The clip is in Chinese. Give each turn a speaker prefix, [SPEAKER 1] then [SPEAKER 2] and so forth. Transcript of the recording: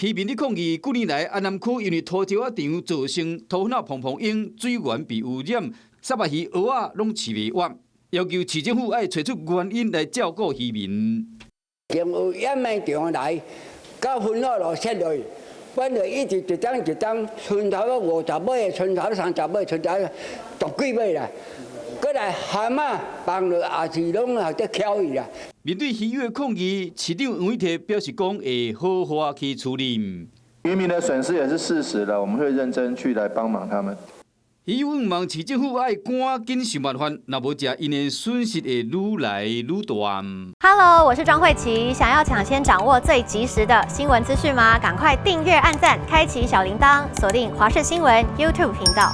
[SPEAKER 1] 渔民咧抗议，几年来安南区因为拖桥仔场造成土粉蓬蓬涌，水源被污染，沙巴鱼、蚵仔拢饲袂完，要求市政府爱找出原因来照顾渔民。
[SPEAKER 2] 从有掩埋场来，到粉落落切落，阮就一直一张一张，村头50尾，村头30尾，村头10几尾啦。 过来蛤蟆放落也是拢也得巧伊啦。
[SPEAKER 1] 面对渔业抗议，市长黄伟哲表示讲会好好去处理。
[SPEAKER 3] 渔民的损失也是事实了，我们会认真去来帮忙他们。
[SPEAKER 1] 渔民望市政府爱赶紧想办法，若无食因的损失会愈来愈大。
[SPEAKER 4] Hello， 我是庄慧琪。想要抢先掌握最及时的新闻资讯吗？赶快订阅、按赞、开启小铃铛，锁定华视新闻 YouTube 频道。